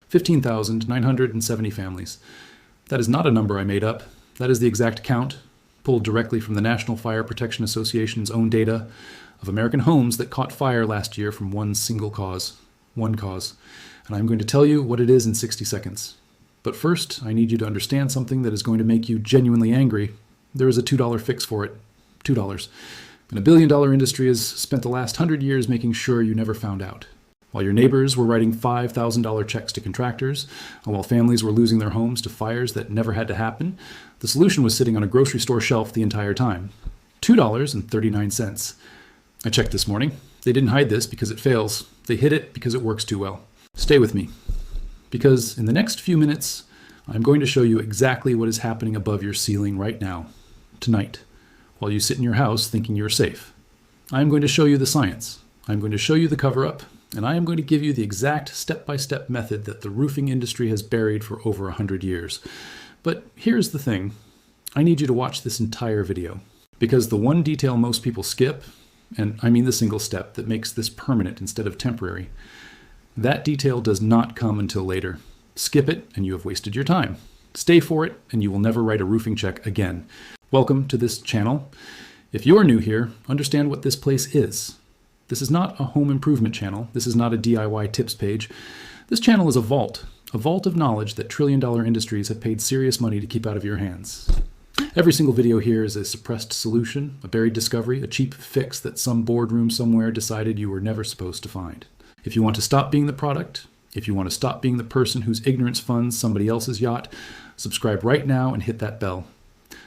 15,970 families. That is not a number I made up. That is the exact count, pulled directly from the National Fire Protection Association's own data, of American homes that caught fire last year from one single cause. One cause. And I'm going to tell you what it is in 60 seconds. But first, I need you to understand something that is going to make you genuinely angry. There is a $2 fix for it. $2. And a billion-dollar industry has spent the last 100 years making sure you never found out. While your neighbors were writing $5,000 checks to contractors, and while families were losing their homes to fires that never had to happen, the solution was sitting on a grocery store shelf the entire time. $2.39. I checked this morning. They didn't hide this because it fails. They hid it because it works too well. Stay with me, because in the next few minutes, I'm going to show you exactly what is happening above your ceiling right now, tonight, while you sit in your house thinking you're safe. I'm going to show you the science. I'm going to show you the cover-up, and I am going to give you the exact step-by-step method that the roofing industry has buried for over 100 years. But here's the thing. I need you to watch this entire video, because the one detail most people skip, and I mean the single step that makes this permanent instead of temporary, that detail does not come until later. Skip it, and you have wasted your time. Stay for it, and you will never write a roofing check again. Welcome to this channel. If you are new here, understand what this place is. This is not a home improvement channel. This is not a DIY tips page. This channel is a vault of knowledge that trillion-dollar industries have paid serious money to keep out of your hands. Every single video here is a suppressed solution, a buried discovery, a cheap fix that some boardroom somewhere decided you were never supposed to find. If you want to stop being the product, if you want to stop being the person whose ignorance funds somebody else's yacht, subscribe right now and hit that bell.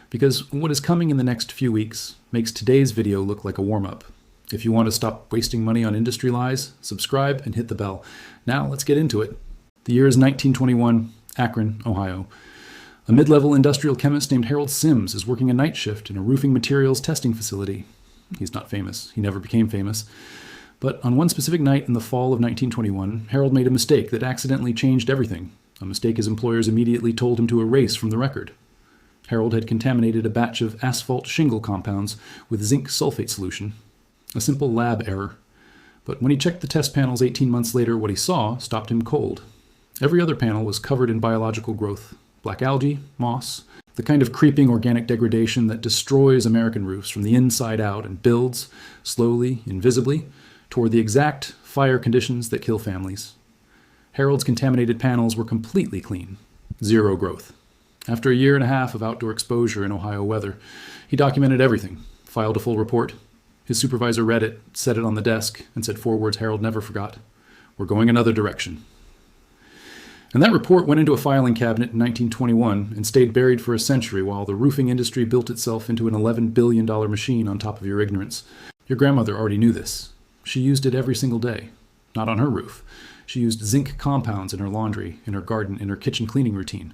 Because what is coming in the next few weeks makes today's video look like a warm-up. If you want to stop wasting money on industry lies, subscribe and hit the bell. Now let's get into it. The year is 1921, Akron, Ohio. A mid-level industrial chemist named Harold Sims is working a night shift in a roofing materials testing facility. He's not famous. He never became famous. But on one specific night in the fall of 1921, Harold made a mistake that accidentally changed everything, a mistake his employers immediately told him to erase from the record. Harold had contaminated a batch of asphalt shingle compounds with zinc sulfate solution, a simple lab error. But when he checked the test panels 18 months later, what he saw stopped him cold. Every other panel was covered in biological growth, black algae, moss, the kind of creeping organic degradation that destroys American roofs from the inside out and builds, slowly, invisibly, toward the exact fire conditions that kill families. Harold's contaminated panels were completely clean, zero growth. After a year and a half of outdoor exposure in Ohio weather, he documented everything, filed a full report. His supervisor read it, set it on the desk, and said 4 words Harold never forgot: "We're going another direction." And that report went into a filing cabinet in 1921 and stayed buried for a century while the roofing industry built itself into an $11 billion machine on top of your ignorance. Your grandmother already knew this. She used it every single day. Not on her roof. She used zinc compounds in her laundry, in her garden, in her kitchen cleaning routine.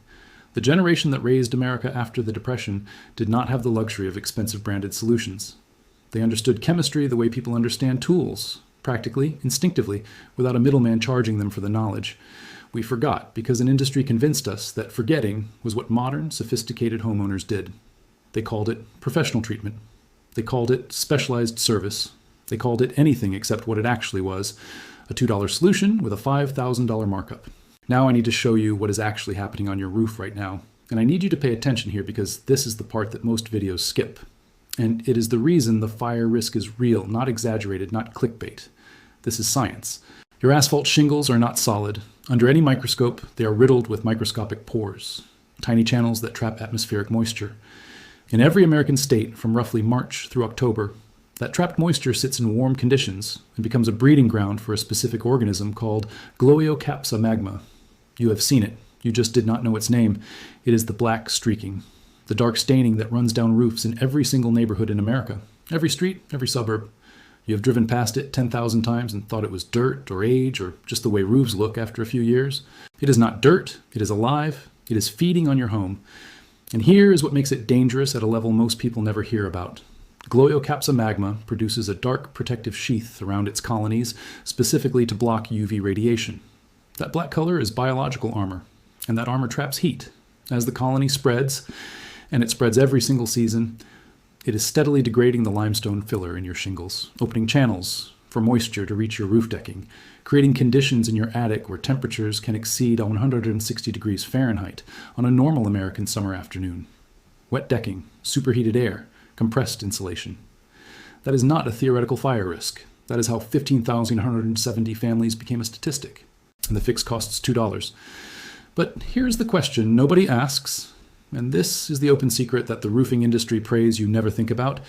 The generation that raised America after the Depression did not have the luxury of expensive branded solutions. They understood chemistry the way people understand tools, practically, instinctively, without a middleman charging them for the knowledge. We forgot because an industry convinced us that forgetting was what modern, sophisticated homeowners did. They called it professional treatment. They called it specialized service. They called it anything except what it actually was: a $2 solution with a $5,000 markup. Now I need to show you what is actually happening on your roof right now. And I need you to pay attention here because this is the part that most videos skip. And it is the reason the fire risk is real, not exaggerated, not clickbait. This is science. Your asphalt shingles are not solid. Under any microscope, they are riddled with microscopic pores, tiny channels that trap atmospheric moisture. In every American state, from roughly March through October, that trapped moisture sits in warm conditions and becomes a breeding ground for a specific organism called Gloeocapsa magma. You have seen it. You just did not know its name. It is the black streaking, the dark staining that runs down roofs in every single neighborhood in America, every street, every suburb. You have driven past it 10,000 times and thought it was dirt or age or just the way roofs look after a few years. It is not dirt. It is alive. It is feeding on your home. And here is what makes it dangerous at a level most people never hear about. Gloeocapsa magma produces a dark protective sheath around its colonies, specifically to block UV radiation. That black color is biological armor, and that armor traps heat. As the colony spreads, and it spreads every single season, it is steadily degrading the limestone filler in your shingles, opening channels, for moisture to reach your roof decking, creating conditions in your attic where temperatures can exceed 160 degrees Fahrenheit on a normal American summer afternoon. Wet decking, superheated air, compressed insulation. That is not a theoretical fire risk. That is how 15,170 families became a statistic. And the fix costs $2. But here's the question nobody asks, and this is the open secret that the roofing industry prays you never think about.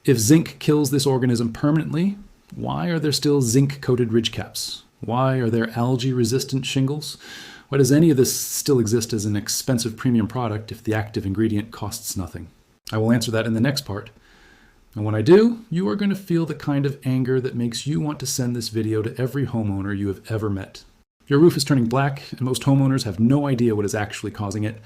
If zinc kills this organism permanently, why are there still zinc-coated ridge caps? Why are there algae-resistant shingles? Why does any of this still exist as an expensive premium product if the active ingredient costs nothing? I will answer that in the next part. And when I do, you are going to feel the kind of anger that makes you want to send this video to every homeowner you have ever met. Your roof is turning black, and most homeowners have no idea what is actually causing it.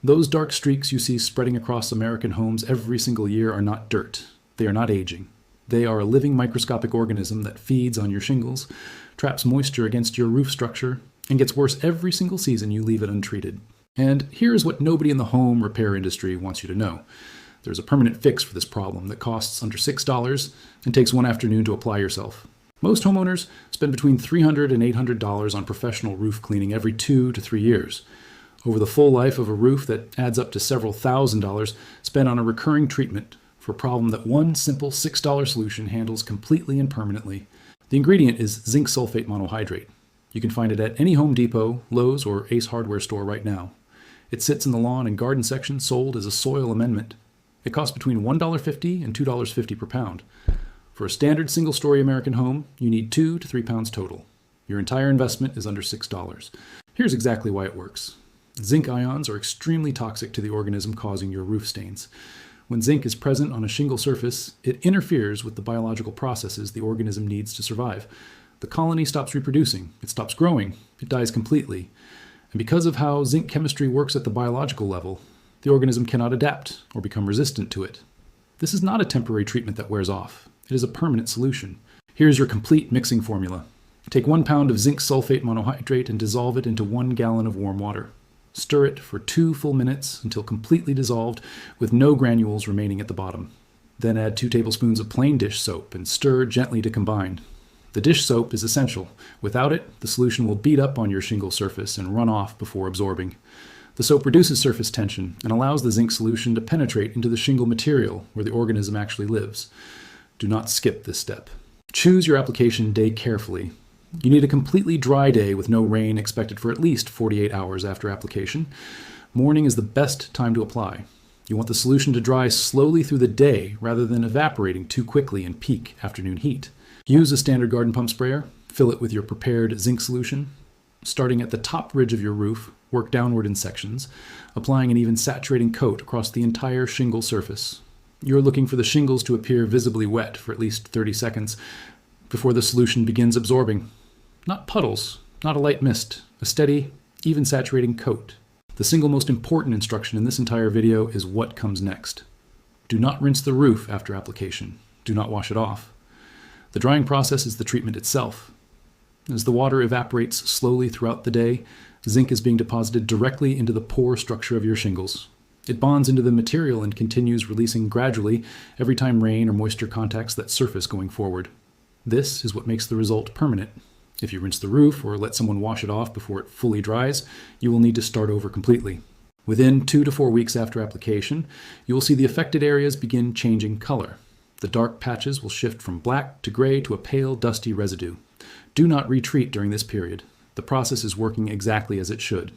Those dark streaks you see spreading across American homes every single year are not dirt. They are not aging. They are a living microscopic organism that feeds on your shingles, traps moisture against your roof structure, and gets worse every single season you leave it untreated. And here's what nobody in the home repair industry wants you to know. There's a permanent fix for this problem that costs under $6 and takes one afternoon to apply yourself. Most homeowners spend between $300 and $800 on professional roof cleaning every 2 to 3 years. Over the full life of a roof, that adds up to several $1,000s spent on a recurring treatment for a problem that one simple $6 solution handles completely and permanently. The ingredient is zinc sulfate monohydrate. You can find it at any Home Depot, Lowe's, or Ace Hardware store right now. It sits in the lawn and garden section sold as a soil amendment. It costs between $1.50 and $2.50 per pound. For a standard single-story American home, you need 2 to 3 pounds total. Your entire investment is under $6. Here's exactly why it works. Zinc ions are extremely toxic to the organism causing your roof stains. When zinc is present on a shingle surface, it interferes with the biological processes the organism needs to survive. The colony stops reproducing, it stops growing, it dies completely. And because of how zinc chemistry works at the biological level, the organism cannot adapt or become resistant to it. This is not a temporary treatment that wears off. It is a permanent solution. Here's your complete mixing formula. Take 1 pound of zinc sulfate monohydrate and dissolve it into 1 gallon of warm water. Stir it for 2 full minutes until completely dissolved with no granules remaining at the bottom. Then add 2 tablespoons of plain dish soap and stir gently to combine. The dish soap is essential. Without it, the solution will beat up on your shingle surface and run off before absorbing. The soap reduces surface tension and allows the zinc solution to penetrate into the shingle material where the organism actually lives. Do not skip this step. Choose your application day carefully. You need a completely dry day with no rain expected for at least 48 hours after application. Morning is the best time to apply. You want the solution to dry slowly through the day rather than evaporating too quickly in peak afternoon heat. Use a standard garden pump sprayer. Fill it with your prepared zinc solution. Starting at the top ridge of your roof, work downward in sections, applying an even saturating coat across the entire shingle surface. You're looking for the shingles to appear visibly wet for at least 30 seconds before the solution begins absorbing. Not puddles, not a light mist, a steady, even saturating coat. The single most important instruction in this entire video is what comes next. Do not rinse the roof after application. Do not wash it off. The drying process is the treatment itself. As the water evaporates slowly throughout the day, zinc is being deposited directly into the pore structure of your shingles. It bonds into the material and continues releasing gradually every time rain or moisture contacts that surface going forward. This is what makes the result permanent. If you rinse the roof or let someone wash it off before it fully dries, you will need to start over completely. Within 2 to 4 weeks after application, you will see the affected areas begin changing color. The dark patches will shift from black to gray to a pale, dusty residue. Do not retreat during this period. The process is working exactly as it should.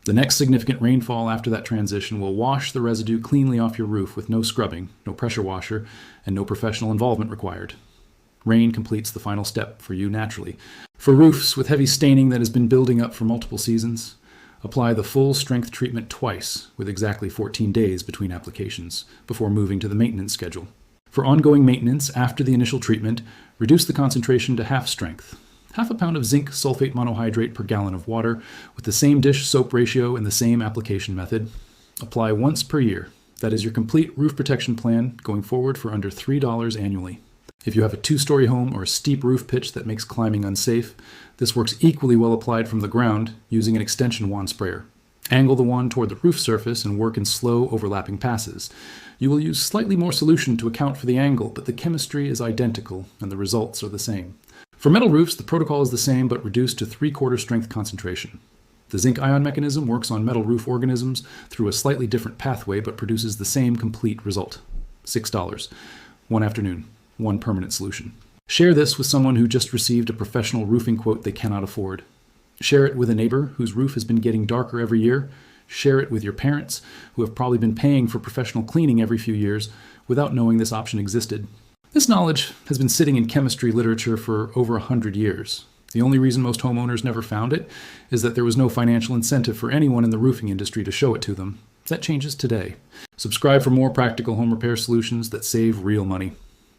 The next significant rainfall after that transition will wash the residue cleanly off your roof with no scrubbing, no pressure washer, and no professional involvement required. Rain completes the final step for you naturally. For roofs with heavy staining that has been building up for multiple seasons, apply the full strength treatment twice with exactly 14 days between applications before moving to the maintenance schedule. For ongoing maintenance after the initial treatment, reduce the concentration to half strength. Half a pound of zinc sulfate monohydrate per gallon of water with the same dish soap ratio and the same application method. Apply once per year. That is your complete roof protection plan going forward for under $3 annually. If you have a 2-story home or a steep roof pitch that makes climbing unsafe, this works equally well applied from the ground using an extension wand sprayer. Angle the wand toward the roof surface and work in slow, overlapping passes. You will use slightly more solution to account for the angle, but the chemistry is identical and the results are the same. For metal roofs, the protocol is the same but reduced to 3/4 strength concentration. The zinc ion mechanism works on metal roof organisms through a slightly different pathway but produces the same complete result. $6. One afternoon, one permanent solution. Share this with someone who just received a professional roofing quote they cannot afford. Share it with a neighbor whose roof has been getting darker every year. Share it with your parents who have probably been paying for professional cleaning every few years without knowing this option existed. This knowledge has been sitting in chemistry literature for over 100 years. The only reason most homeowners never found it is that there was no financial incentive for anyone in the roofing industry to show it to them. That changes today. Subscribe for more practical home repair solutions that save real money.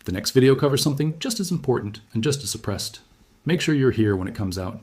The next video covers something just as important and just as suppressed. Make sure you're here when it comes out.